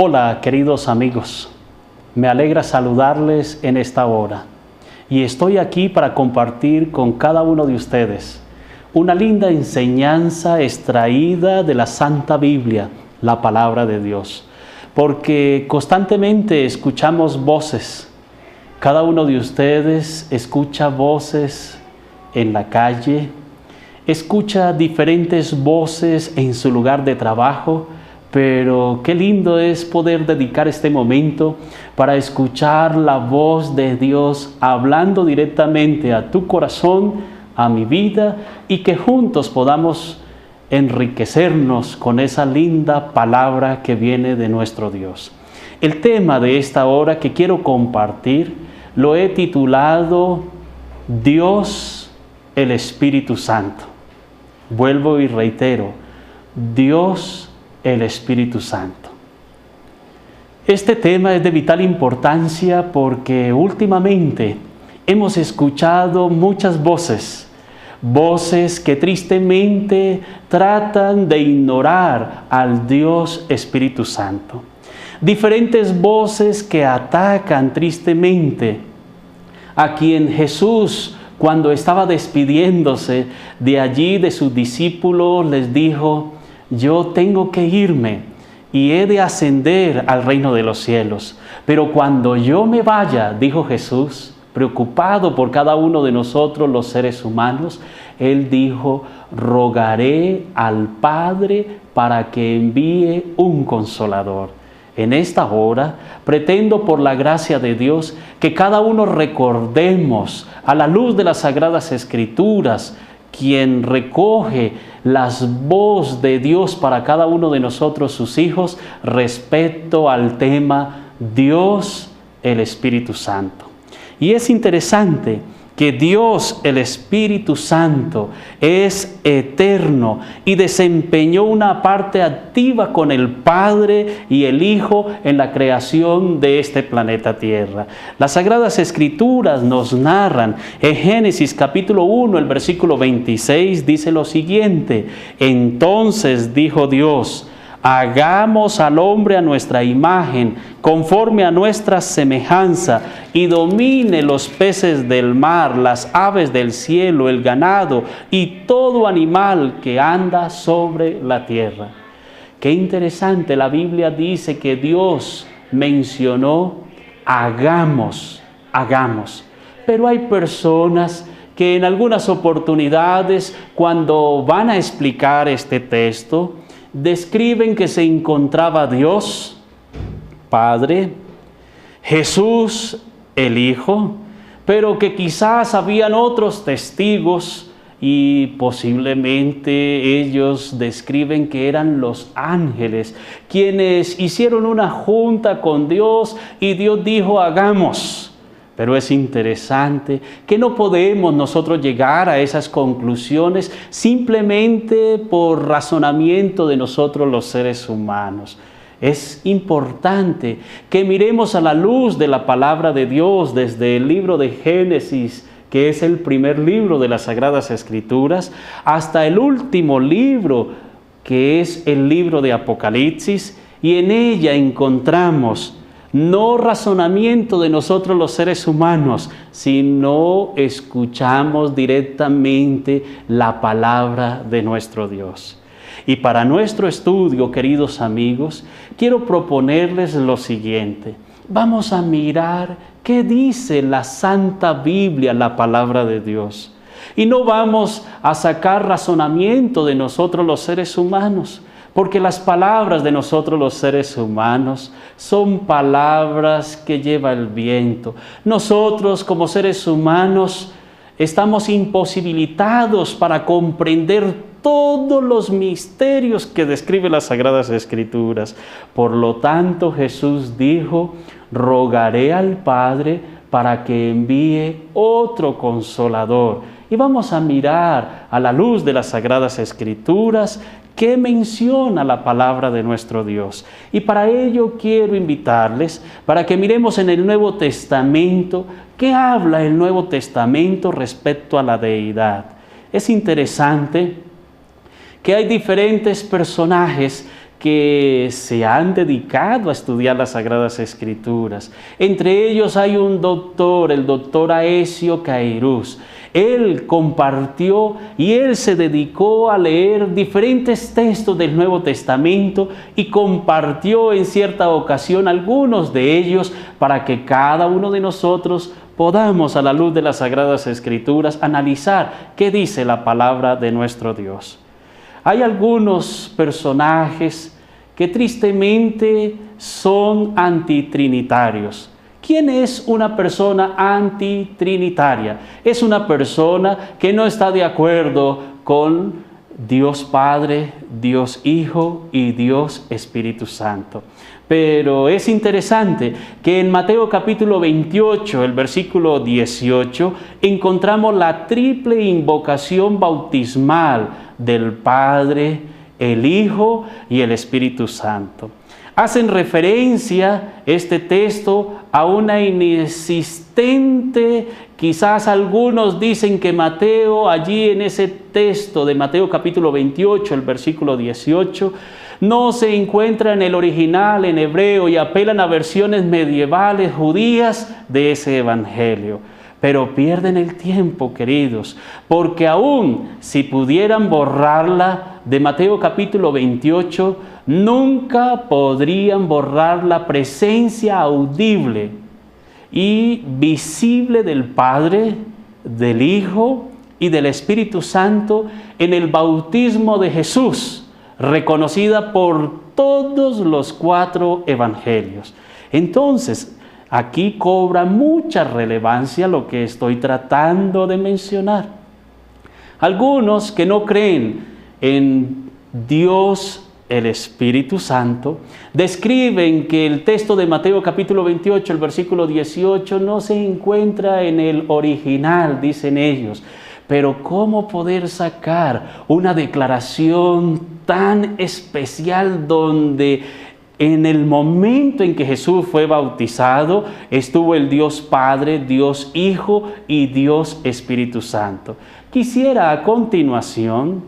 Hola, queridos amigos. Me alegra saludarles en esta hora. Y estoy aquí para compartir con cada uno de ustedes una linda enseñanza extraída de la Santa Biblia, la Palabra de Dios. Porque constantemente escuchamos voces. Cada uno de ustedes escucha voces en la calle, escucha diferentes voces en su lugar de trabajo, pero qué lindo es poder dedicar este momento para escuchar la voz de Dios hablando directamente a tu corazón, a mi vida, y que juntos podamos enriquecernos con esa linda palabra que viene de nuestro Dios. El tema de esta hora que quiero compartir lo he titulado Dios el Espíritu Santo. Vuelvo y reitero, Dios el Espíritu Santo. Este tema es de vital importancia porque últimamente hemos escuchado muchas voces que tristemente tratan de ignorar al Dios Espíritu Santo. Diferentes voces que atacan tristemente a quien Jesús, cuando estaba despidiéndose de allí de sus discípulos, les dijo: yo tengo que irme y he de ascender al reino de los cielos. Pero cuando yo me vaya, dijo Jesús, preocupado por cada uno de nosotros los seres humanos, Él dijo: rogaré al Padre para que envíe un consolador. En esta hora, pretendo por la gracia de Dios que cada uno recordemos a la luz de las Sagradas Escrituras, quien recoge las voces de Dios para cada uno de nosotros, sus hijos, respecto al tema Dios el Espíritu Santo. Y es interesante que Dios el Espíritu Santo es eterno y desempeñó una parte activa con el Padre y el Hijo en la creación de este planeta Tierra. Las Sagradas Escrituras nos narran en Génesis capítulo 1, el versículo 26, dice lo siguiente: entonces dijo Dios: hagamos al hombre a nuestra imagen, conforme a nuestra semejanza, y domine los peces del mar, las aves del cielo, el ganado y todo animal que anda sobre la tierra. Qué interesante, la Biblia dice que Dios mencionó hagamos. Pero hay personas que en algunas oportunidades, cuando van a explicar este texto, describen que se encontraba Dios, Padre, Jesús, el Hijo, pero que quizás habían otros testigos y posiblemente ellos describen que eran los ángeles quienes hicieron una junta con Dios y Dios dijo hagamos. Pero es interesante que no podemos nosotros llegar a esas conclusiones simplemente por razonamiento de nosotros los seres humanos. Es importante que miremos a la luz de la palabra de Dios desde el libro de Génesis, que es el primer libro de las Sagradas Escrituras, hasta el último libro, que es el libro de Apocalipsis, y en ella encontramos no razonamiento de nosotros los seres humanos, sino escuchamos directamente la palabra de nuestro Dios. Y para nuestro estudio, queridos amigos, quiero proponerles lo siguiente. Vamos a mirar qué dice la Santa Biblia, la palabra de Dios. Y no vamos a sacar razonamiento de nosotros los seres humanos, porque las palabras de nosotros los seres humanos son palabras que lleva el viento. Nosotros como seres humanos estamos imposibilitados para comprender todos los misterios que describen las Sagradas Escrituras. Por lo tanto, Jesús dijo: rogaré al Padre para que envíe otro consolador. Y vamos a mirar a la luz de las Sagradas Escrituras qué menciona la palabra de nuestro Dios. Y para ello quiero invitarles para que miremos en el Nuevo Testamento qué habla el Nuevo Testamento respecto a la deidad. Es interesante que hay diferentes personajes que se han dedicado a estudiar las Sagradas Escrituras. Entre ellos hay un doctor, el doctor Aesio Cairús. Él compartió y él se dedicó a leer diferentes textos del Nuevo Testamento y compartió en cierta ocasión algunos de ellos para que cada uno de nosotros podamos, a la luz de las Sagradas Escrituras, analizar qué dice la palabra de nuestro Dios. Hay algunos personajes que tristemente son antitrinitarios. ¿Quién es una persona antitrinitaria? Es una persona que no está de acuerdo con Dios Padre, Dios Hijo y Dios Espíritu Santo. Pero es interesante que en Mateo capítulo 28, el versículo 18, encontramos la triple invocación bautismal del Padre, el Hijo y el Espíritu Santo. Hacen referencia este texto a una inexistente, quizás algunos dicen que Mateo, allí en ese texto de Mateo capítulo 28, el versículo 18, no se encuentra en el original, en hebreo, y apelan a versiones medievales judías de ese evangelio. Pero pierden el tiempo, queridos, porque aún si pudieran borrarla de Mateo capítulo 28, nunca podrían borrar la presencia audible y visible del Padre, del Hijo y del Espíritu Santo en el bautismo de Jesús, reconocida por todos los 4 evangelios. Entonces, aquí cobra mucha relevancia lo que estoy tratando de mencionar. Algunos que no creen en Dios el Espíritu Santo describen que el texto de Mateo capítulo 28, el versículo 18, no se encuentra en el original, dicen ellos. Pero ¿cómo poder sacar una declaración tan especial donde en el momento en que Jesús fue bautizado estuvo el Dios Padre, Dios Hijo y Dios Espíritu Santo? Quisiera a continuación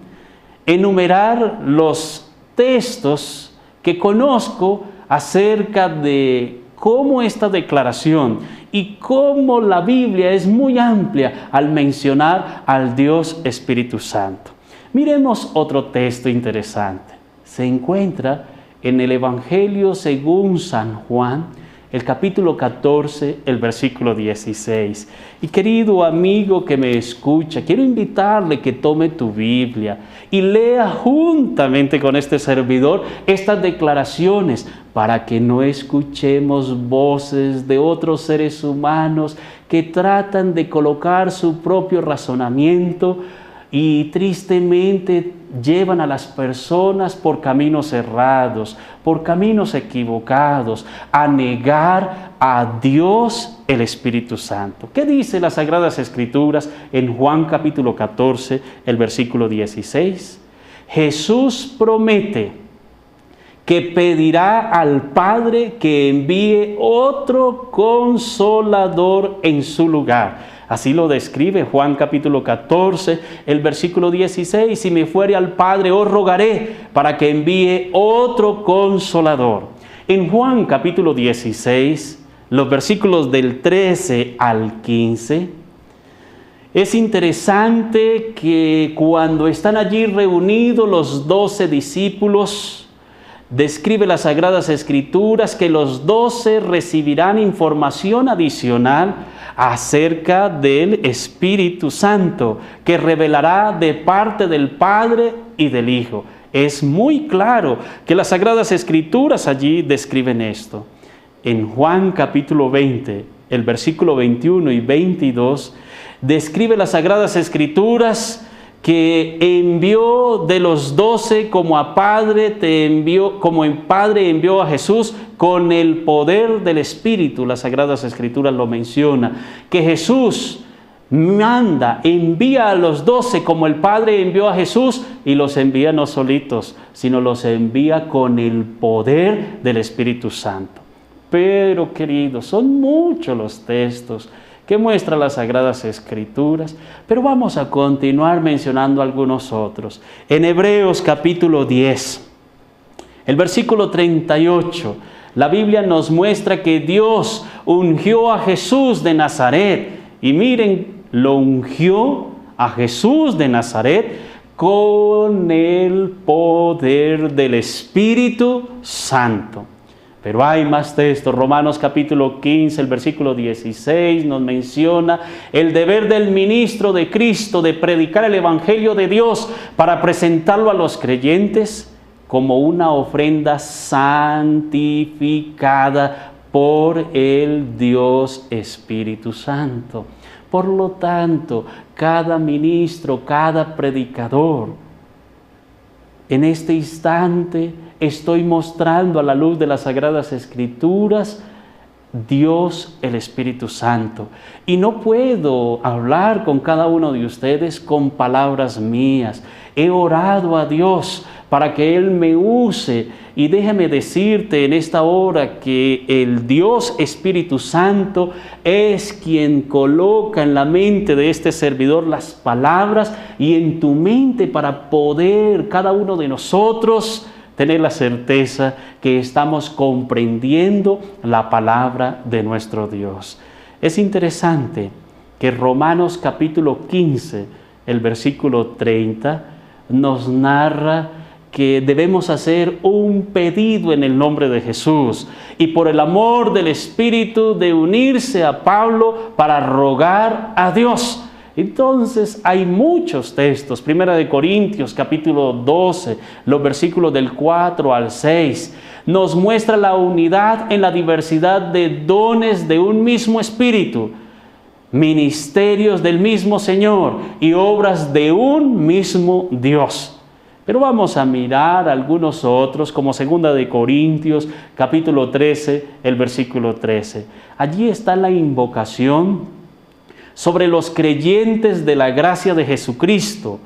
enumerar los textos que conozco acerca de cómo esta declaración y cómo la Biblia es muy amplia al mencionar al Dios Espíritu Santo. Miremos otro texto interesante. Se encuentra en el Evangelio según San Juan, el capítulo 14, el versículo 16. Y querido amigo que me escucha, quiero invitarle que tome tu Biblia y lea juntamente con este servidor estas declaraciones para que no escuchemos voces de otros seres humanos que tratan de colocar su propio razonamiento y tristemente llevan a las personas por caminos errados, por caminos equivocados, a negar a Dios el Espíritu Santo. ¿Qué dice las Sagradas Escrituras en Juan capítulo 14, el versículo 16? Jesús promete que pedirá al Padre que envíe otro Consolador en su lugar. Así lo describe Juan capítulo 14, el versículo 16. Si me fuere al Padre, os rogaré para que envíe otro Consolador. En Juan capítulo 16, los versículos del 13 al 15, es interesante que cuando están allí reunidos los 12 discípulos, describe las Sagradas Escrituras que los 12 recibirán información adicional acerca del Espíritu Santo, que revelará de parte del Padre y del Hijo. Es muy claro que las Sagradas Escrituras allí describen esto. En Juan capítulo 20, el versículo 21 y 22, describe las Sagradas Escrituras que envió de los 12 como a Padre te envió, como en Padre envió a Jesús con el poder del Espíritu. Las Sagradas Escrituras lo menciona, que Jesús manda, envía a los 12 como el Padre envió a Jesús, y los envía no solitos, sino los envía con el poder del Espíritu Santo. Pero queridos, son muchos los textos que muestran las Sagradas Escrituras, pero vamos a continuar mencionando algunos otros. En Hebreos capítulo 10, El versículo 38, la Biblia nos muestra que Dios ungió a Jesús de Nazaret. Y miren, lo ungió a Jesús de Nazaret con el poder del Espíritu Santo. Pero hay más textos. Romanos capítulo 15, el versículo 16 nos menciona el deber del ministro de Cristo de predicar el Evangelio de Dios para presentarlo a los creyentes como una ofrenda santificada por el Dios Espíritu Santo. Por lo tanto, cada ministro, cada predicador, en este instante estoy mostrando a la luz de las Sagradas Escrituras Dios el Espíritu Santo. Y no puedo hablar con cada uno de ustedes con palabras mías. He orado a Dios para que Él me use. Y déjame decirte en esta hora que el Dios Espíritu Santo es quien coloca en la mente de este servidor las palabras y en tu mente para poder cada uno de nosotros tener la certeza que estamos comprendiendo la palabra de nuestro Dios. Es interesante que Romanos capítulo 15, el versículo 30, nos narra que debemos hacer un pedido en el nombre de Jesús y por el amor del Espíritu de unirse a Pablo para rogar a Dios. Entonces hay muchos textos, 1 Corintios capítulo 12, los versículos del 4 al 6, nos muestra la unidad en la diversidad de dones de un mismo Espíritu, ministerios del mismo Señor y obras de un mismo Dios. Pero vamos a mirar algunos otros, como 2 Corintios capítulo 13, el versículo 13. Allí está la invocación sobre los creyentes de la gracia de Jesucristo,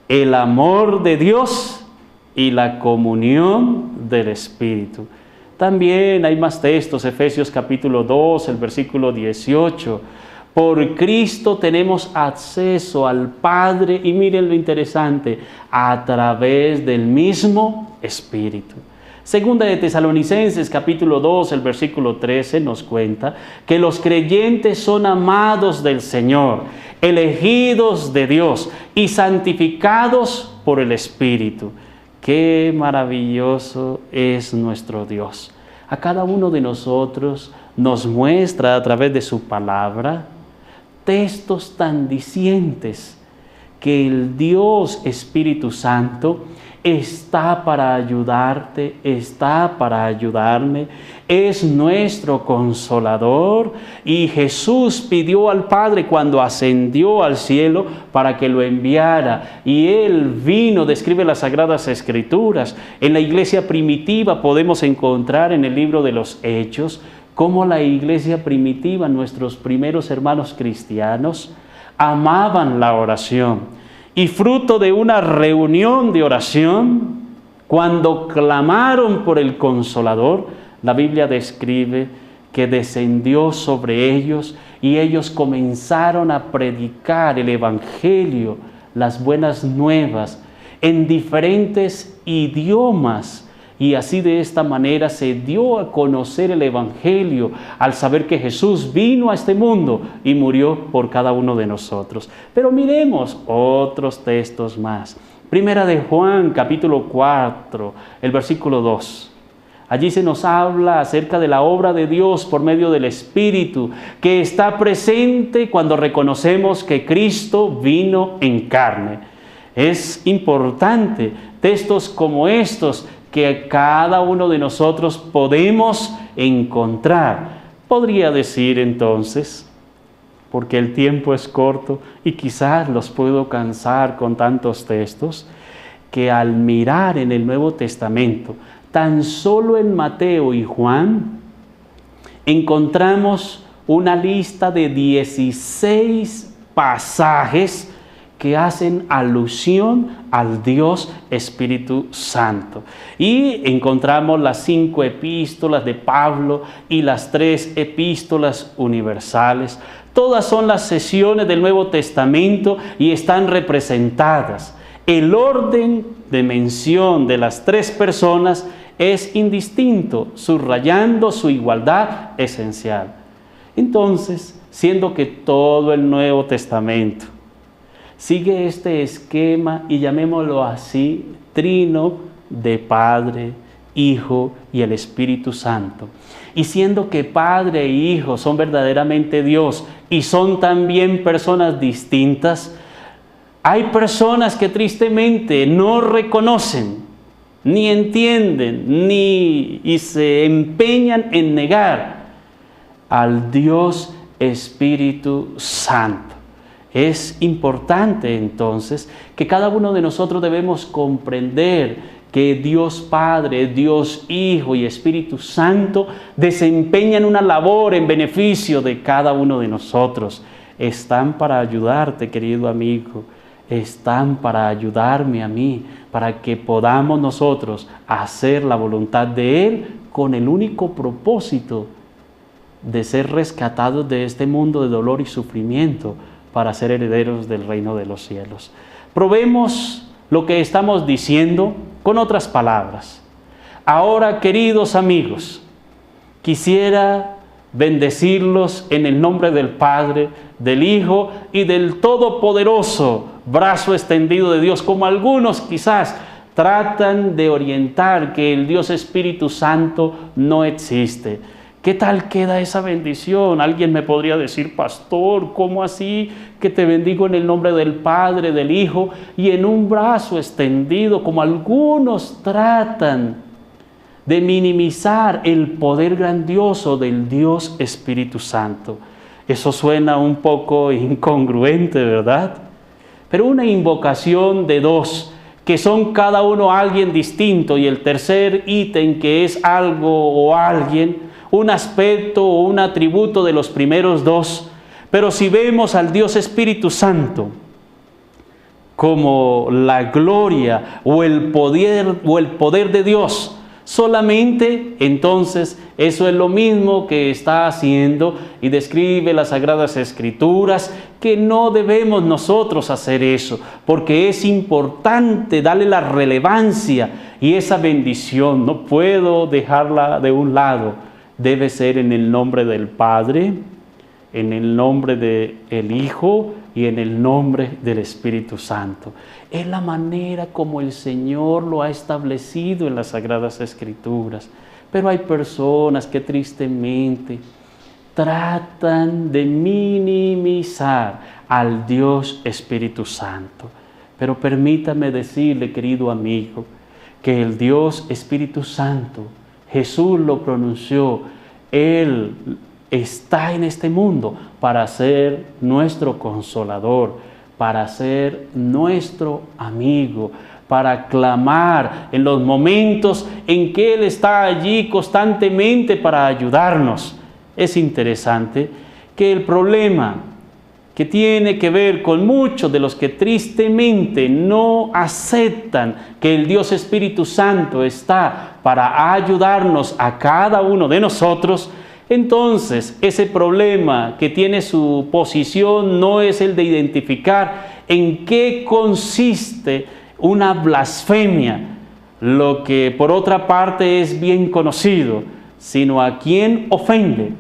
el amor de Dios y la comunión del Espíritu. También hay más textos, Efesios capítulo 2, el versículo 18. Por Cristo tenemos acceso al Padre, y miren lo interesante, a través del mismo Espíritu. Segunda de Tesalonicenses capítulo 2, el versículo 13 nos cuenta que los creyentes son amados del Señor, elegidos de Dios y santificados por el Espíritu. ¡Qué maravilloso es nuestro Dios! A cada uno de nosotros nos muestra a través de su palabra textos tan dicientes que el Dios Espíritu Santo está para ayudarte, está para ayudarme, es nuestro consolador, y Jesús pidió al Padre cuando ascendió al cielo para que lo enviara, y Él vino, describe las Sagradas Escrituras. En la iglesia primitiva podemos encontrar en el libro de los Hechos cómo la iglesia primitiva, nuestros primeros hermanos cristianos, amaban la oración. Y fruto de una reunión de oración, cuando clamaron por el Consolador, la Biblia describe que descendió sobre ellos y ellos comenzaron a predicar el Evangelio, las buenas nuevas, en diferentes idiomas. Y así de esta manera se dio a conocer el Evangelio al saber que Jesús vino a este mundo y murió por cada uno de nosotros. Pero miremos otros textos más. Primera de Juan, capítulo 4, el versículo 2. Allí se nos habla acerca de la obra de Dios por medio del Espíritu, que está presente cuando reconocemos que Cristo vino en carne. Es importante textos como estos que cada uno de nosotros podemos encontrar. Podría decir entonces, porque el tiempo es corto y quizás los puedo cansar con tantos textos, que al mirar en el Nuevo Testamento, tan solo en Mateo y Juan, encontramos una lista de 16 pasajes que hacen alusión al Dios Espíritu Santo. Y encontramos las 5 epístolas de Pablo y las 3 epístolas universales. Todas son las sesiones del Nuevo Testamento y están representadas. El orden de mención de las 3 personas es indistinto, subrayando su igualdad esencial. Entonces, siendo que todo el Nuevo Testamento sigue este esquema, y llamémoslo así, trino de Padre, Hijo y el Espíritu Santo, y siendo que Padre e Hijo son verdaderamente Dios y son también personas distintas, hay personas que tristemente no reconocen, ni entienden, y se empeñan en negar al Dios Espíritu Santo. Es importante entonces que cada uno de nosotros debemos comprender que Dios Padre, Dios Hijo y Espíritu Santo desempeñan una labor en beneficio de cada uno de nosotros. Están para ayudarte, querido amigo, están para ayudarme a mí, para que podamos nosotros hacer la voluntad de Él con el único propósito de ser rescatados de este mundo de dolor y sufrimiento para ser herederos del reino de los cielos. Probemos lo que estamos diciendo con otras palabras. Ahora, queridos amigos, quisiera bendecirlos en el nombre del Padre, del Hijo y del todopoderoso brazo extendido de Dios, como algunos quizás tratan de orientar que el Dios Espíritu Santo no existe. ¿Qué tal queda esa bendición? Alguien me podría decir: pastor, ¿cómo así que te bendigo en el nombre del Padre, del Hijo y en un brazo extendido? Como algunos tratan de minimizar el poder grandioso del Dios Espíritu Santo. Eso suena un poco incongruente, ¿verdad? Pero una invocación de dos, que son cada uno alguien distinto, y el tercer ítem, que es algo o alguien, un aspecto o un atributo de los primeros dos. Pero si vemos al Dios Espíritu Santo como la gloria o el poder de Dios solamente, entonces eso es lo mismo que está haciendo y describe las Sagradas Escrituras, que no debemos nosotros hacer eso, porque es importante darle la relevancia y esa bendición. No puedo dejarla de un lado. Debe ser en el nombre del Padre, en el nombre del Hijo y en el nombre del Espíritu Santo. Es la manera como el Señor lo ha establecido en las Sagradas Escrituras. Pero hay personas que tristemente tratan de minimizar al Dios Espíritu Santo. Pero permítame decirle, querido amigo, que el Dios Espíritu Santo, Jesús lo pronunció, Él está en este mundo para ser nuestro consolador, para ser nuestro amigo, para clamar en los momentos en que Él está allí constantemente para ayudarnos. Es interesante que el problema que tiene que ver con muchos de los que tristemente no aceptan que el Dios Espíritu Santo está para ayudarnos a cada uno de nosotros, entonces ese problema que tiene su posición no es el de identificar en qué consiste una blasfemia, lo que por otra parte es bien conocido, sino a quién ofende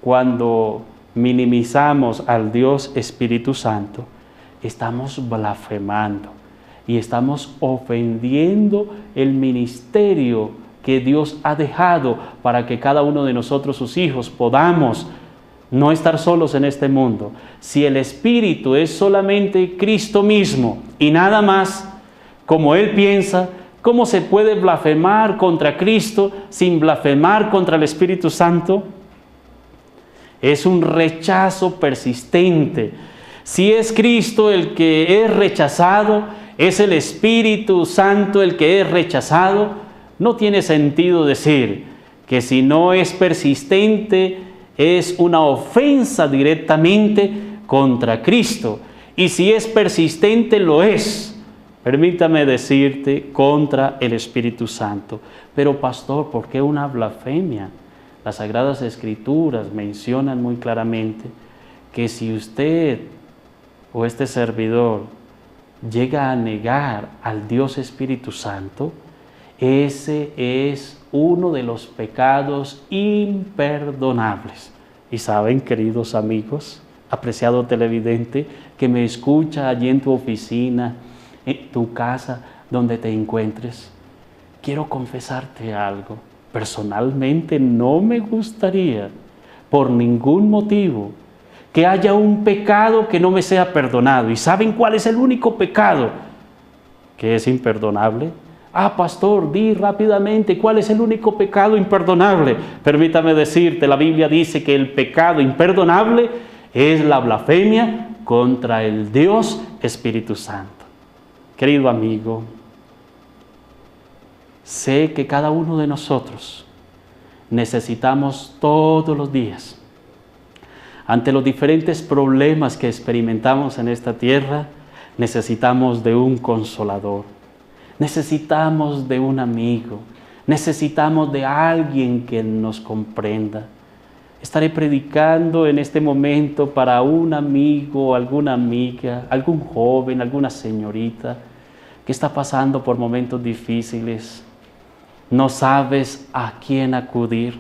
cuando minimizamos al Dios Espíritu Santo. Estamos blasfemando y estamos ofendiendo el ministerio que Dios ha dejado para que cada uno de nosotros, sus hijos, podamos no estar solos en este mundo. Si el Espíritu es solamente Cristo mismo y nada más, como Él piensa, ¿cómo se puede blasfemar contra Cristo sin blasfemar contra el Espíritu Santo? Es un rechazo persistente. Si es Cristo el que es rechazado, es el Espíritu Santo el que es rechazado, no tiene sentido decir que si no es persistente, es una ofensa directamente contra Cristo. Y si es persistente, lo es, permítame decirte, contra el Espíritu Santo. Pero pastor, ¿por qué una blasfemia? Las Sagradas Escrituras mencionan muy claramente que si usted o este servidor llega a negar al Dios Espíritu Santo, Ese es uno de los pecados imperdonables. Y saben, queridos amigos, apreciado televidente, que me escucha allí en tu oficina, en tu casa, donde te encuentres, quiero confesarte algo. Personalmente no me gustaría, por ningún motivo, que haya un pecado que no me sea perdonado. ¿Y saben cuál es el único pecado que es imperdonable? Pastor, di rápidamente, ¿cuál es el único pecado imperdonable? Permítame decirte, la Biblia dice que el pecado imperdonable es la blasfemia contra el Dios Espíritu Santo. Querido amigo, sé que cada uno de nosotros necesitamos todos los días, ante los diferentes problemas que experimentamos en esta tierra, necesitamos de un consolador, necesitamos de un amigo, necesitamos de alguien que nos comprenda. Estaré predicando en este momento para un amigo, alguna amiga, algún joven, alguna señorita que está pasando por momentos difíciles. No sabes a quién acudir.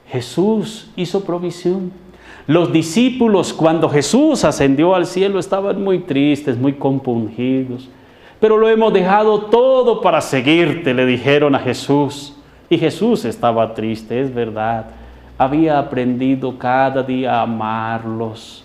Jesús hizo provisión. Los discípulos, cuando Jesús ascendió al cielo, estaban muy tristes, muy compungidos. Pero lo hemos dejado todo para seguirte, le dijeron a Jesús. Y Jesús estaba triste, es verdad. Había aprendido cada día a amarlos.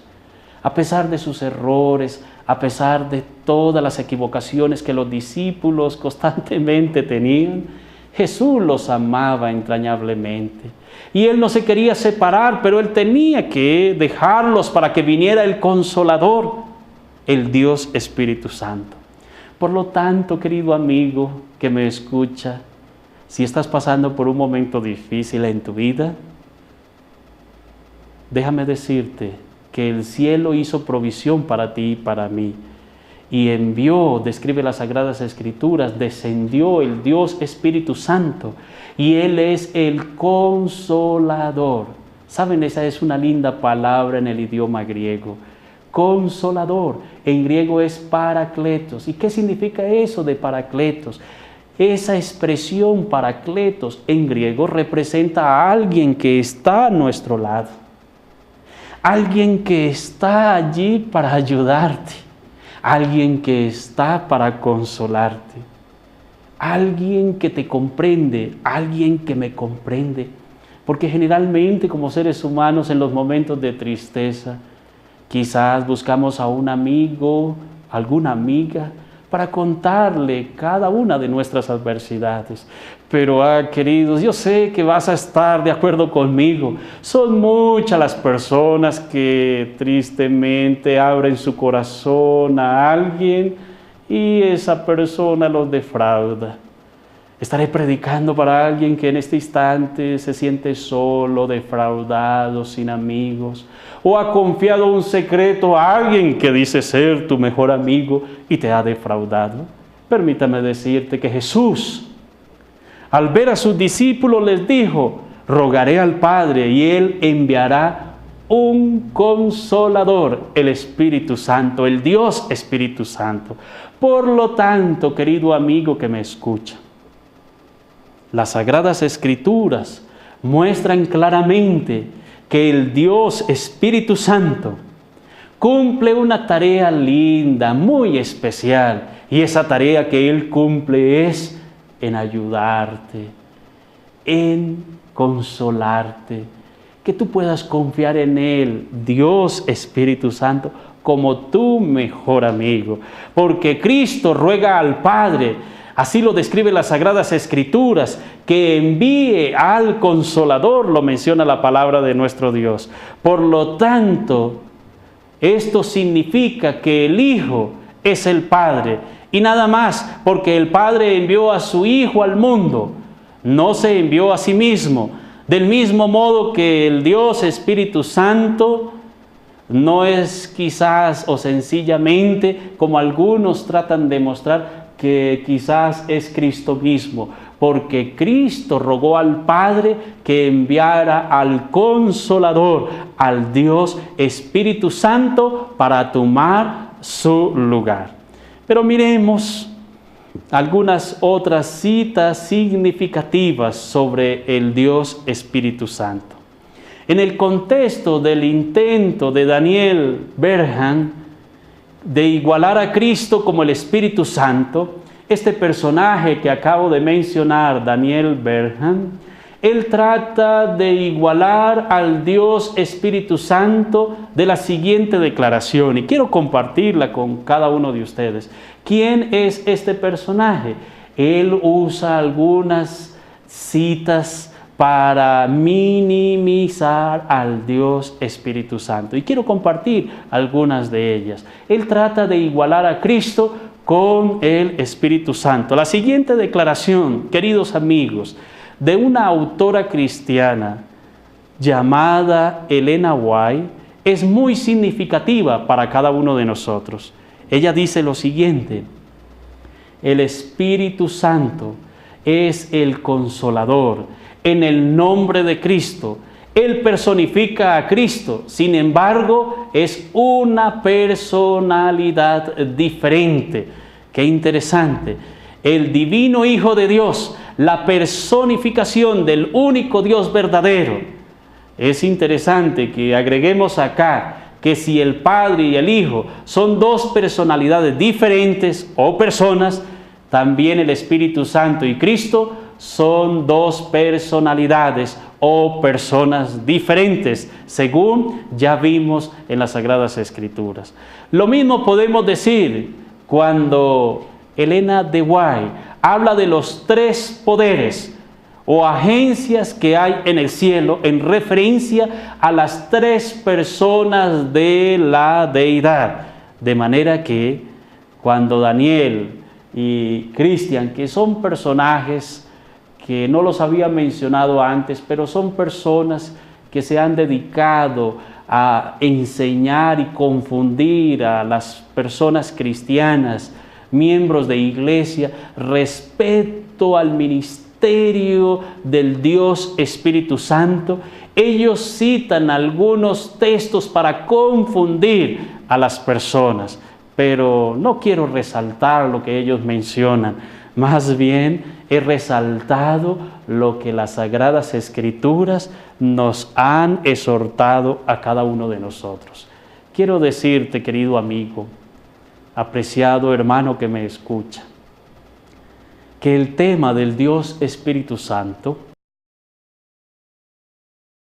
A pesar de sus errores, a pesar de todas las equivocaciones que los discípulos constantemente tenían, Jesús los amaba entrañablemente. Y Él no se quería separar, pero Él tenía que dejarlos para que viniera el Consolador, el Dios Espíritu Santo. Por lo tanto, querido amigo que me escucha, si estás pasando por un momento difícil en tu vida, déjame decirte que el cielo hizo provisión para ti y para mí. Y envió, describe las Sagradas Escrituras, descendió el Dios Espíritu Santo. Y Él es el Consolador. ¿Saben? Esa es una linda palabra en el idioma griego. Consolador. En griego es Parakletos. ¿Y qué significa eso de Parakletos? Esa expresión Parakletos en griego representa a alguien que está a nuestro lado. Alguien que está allí para ayudarte. Alguien que está para consolarte. Alguien que te comprende. Alguien que me comprende. Porque generalmente como seres humanos en los momentos de tristeza, quizás buscamos a un amigo, alguna amiga, para contarle cada una de nuestras adversidades. Pero, queridos, yo sé que vas a estar de acuerdo conmigo. Son muchas las personas que tristemente abren su corazón a alguien y esa persona los defrauda. Estaré predicando para alguien que en este instante se siente solo, defraudado, sin amigos, o ha confiado un secreto a alguien que dice ser tu mejor amigo y te ha defraudado. Permítame decirte que Jesús, al ver a sus discípulos, les dijo: rogaré al Padre y Él enviará un Consolador, el Espíritu Santo, el Dios Espíritu Santo. Por lo tanto, querido amigo que me escucha, las Sagradas Escrituras muestran claramente que el Dios Espíritu Santo cumple una tarea linda, muy especial, y esa tarea que Él cumple es en ayudarte, en consolarte, que tú puedas confiar en Él, Dios Espíritu Santo, como tu mejor amigo, porque Cristo ruega al Padre. Así lo describe las Sagradas Escrituras, que envíe al Consolador, lo menciona la palabra de nuestro Dios. Por lo tanto, esto significa que el Hijo es el Padre. Y nada más, porque el Padre envió a su Hijo al mundo, no se envió a sí mismo. Del mismo modo que el Dios Espíritu Santo no es quizás o sencillamente, como algunos tratan de mostrar, que quizás es Cristo mismo, porque Cristo rogó al Padre que enviara al Consolador, al Dios Espíritu Santo, para tomar su lugar. Pero miremos algunas otras citas significativas sobre el Dios Espíritu Santo. En el contexto del intento de Daniel Bernhard de igualar a Cristo como el Espíritu Santo, este personaje que acabo de mencionar, Daniel Bernhard, él trata de igualar al Dios Espíritu Santo de la siguiente declaración, y quiero compartirla con cada uno de ustedes. ¿Quién es este personaje? Él usa algunas citas para minimizar al Dios Espíritu Santo, y quiero compartir algunas de ellas. Él trata de igualar a Cristo con el Espíritu Santo. La siguiente declaración, queridos amigos, de una autora cristiana llamada Elena White, es muy significativa para cada uno de nosotros. Ella dice lo siguiente: el Espíritu Santo es el Consolador. En el nombre de Cristo, Él personifica a Cristo, sin embargo, es una personalidad diferente. Qué interesante. El divino Hijo de Dios, la personificación del único Dios verdadero. Es interesante que agreguemos acá que si el Padre y el Hijo son dos personalidades diferentes o personas, también el Espíritu Santo y Cristo son dos personalidades o personas diferentes, según ya vimos en las Sagradas Escrituras. Lo mismo podemos decir cuando Elena de White habla de los tres poderes o agencias que hay en el cielo en referencia a las tres personas de la deidad. De manera que cuando Daniel y Cristian, que son personajes que no los había mencionado antes, pero son personas que se han dedicado a enseñar y confundir a las personas cristianas, miembros de iglesia, respecto al ministerio del Dios Espíritu Santo. Ellos citan algunos textos para confundir a las personas, pero no quiero resaltar lo que ellos mencionan. Más bien he resaltado lo que las Sagradas Escrituras nos han exhortado a cada uno de nosotros. Quiero decirte, querido amigo, apreciado hermano que me escucha, que el tema del Dios Espíritu Santo